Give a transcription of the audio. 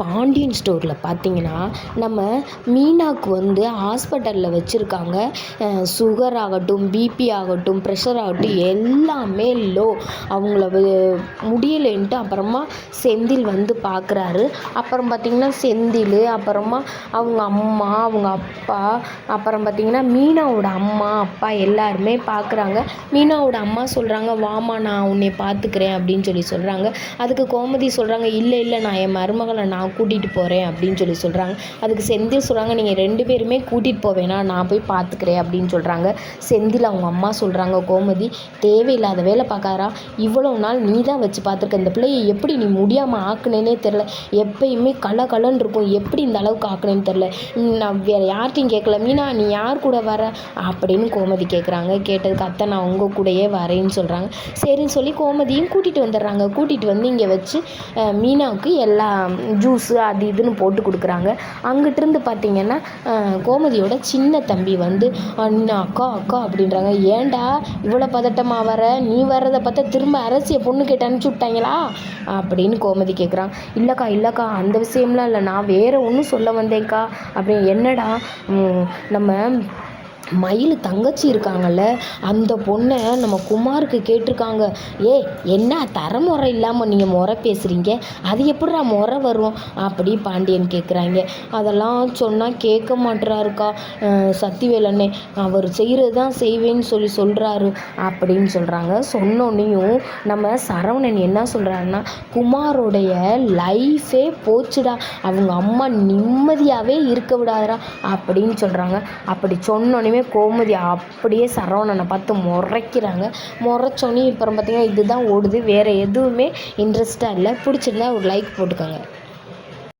பாண்டியன் ஸ்டோரில் பார்த்தீங்கன்னா நம்ம மீனாவுக்கு வந்து ஹாஸ்பிட்டலில் வச்சுருக்காங்க. சுகர் ஆகட்டும், பிபி ஆகட்டும், ப்ரெஷர் ஆகட்டும் எல்லாமே லோ. அவங்கள முடியலைன்ட்டு அப்புறமா செந்தில் வந்து பார்க்குறாரு. அப்புறம் பார்த்திங்கன்னா செந்தில், அப்புறமா அவங்க அம்மா, அவங்க அப்பா, அப்புறம் பார்த்திங்கன்னா மீனாவோட அம்மா அப்பா எல்லாருமே பார்க்குறாங்க. மீனாவோட அம்மா சொல்கிறாங்க, வாமா நான் உன்னை பார்த்துக்கிறேன் அப்படின்னு சொல்கிறாங்க. அதுக்கு கோமதி சொல்கிறாங்க, இல்லை நான் என் மருமகளை நான் கூட்டிகிட்டு போகிறேன் அப்படின்னு சொல்கிறாங்க. அதுக்கு செந்தில் சொல்கிறாங்க, நீங்கள் 2 பேருமே கூட்டிகிட்டு போவேனா, நான் போய் பார்த்துக்கிறேன் அப்படின்னு சொல்கிறாங்க. செந்தில் அவங்க அம்மா சொல்கிறாங்க, கோமதி தேவையில்லாத வேலை பார்க்காரா, இவ்வளோ நாள் நீ தான் வச்சு பார்த்துருக்க, இந்த பிள்ளையை எப்படி நீ முடியாமல் ஆக்குனேனே தெரில, எப்பயுமே கலன்னு இருக்கும், எப்படி இந்த அளவுக்கு ஆக்குனேன்னு தெரில, நான் வேறு யார்கிட்டையும் கேட்கல, மீனா நீ யார் கூட வர அப்படின்னு கோமதி கேட்குறாங்க. கேட்டதுக்கு அத்தை நான் உங்கள் கூடயே வரேன்னு சொல்கிறாங்க. சரின்னு சொல்லி கோமதியும் கூட்டிகிட்டு வந்துடுறாங்க. கூட்டிகிட்டு வந்து இங்கே வச்சு மீனாவுக்கு எல்லா ஜூஸு அது இதுன்னு போட்டு கொடுக்குறாங்க. அங்கிட்டிருந்து பார்த்திங்கன்னா கோமதியோட சின்ன தம்பி வந்து அக்கா அப்படின்றாங்க. ஏன்டா இவ்வளோ பதட்டமாக வர, நீ வர்றதை பார்த்தா திரும்ப அரசியை பொண்ணு கேட்டு அனுப்பிச்சி விட்டாங்களா அப்படின்னு கோமதி கேட்குறான். இல்லைக்கா அந்த விஷயம்லாம் இல்லை, நான் வேறு ஒன்றும் சொல்ல வந்தேன்க்கா அப்படின்னு. என்னடா நம்ம மயில் தங்கச்சி இருக்காங்கல்ல, அந்த பொண்ணை நம்ம குமாருக்கு கேட்டிருக்காங்க. என்ன தரமுறை இல்லாமல் நீங்கள் முறை பேசுகிறீங்க, அது எப்படிடா முறை வரும் அப்படி பாண்டியன் கேட்குறாங்க. அதெல்லாம் சொன்னால் கேட்க மாட்டுறாருக்கா சக்திவேலண்ணே, அவர் செய்கிறது தான் செய்வேன்னு சொல்கிறாரு அப்படின்னு சொல்கிறாங்க. சொன்னோன்னையும் நம்ம சரவணன் என்ன சொல்கிறாருன்னா, குமாரோடைய லைஃபே போச்சுடா, அவங்க அம்மா நிம்மதியாகவே இருக்க விடாதடா அப்படின்னு சொல்கிறாங்க. அப்படி சொன்னோன்னே கோமதி அப்படியே சரவணனை பார்த்து முறைக்கிறாங்க. முறைச்சோன்னே அப்புறம் பார்த்திங்கன்னா இதுதான் ஓடுது, வேறு எதுவுமே இன்ட்ரெஸ்ட்டாக இல்லை. பிடிச்சிருந்தா ஒரு லைக் போட்டுக்கோங்க.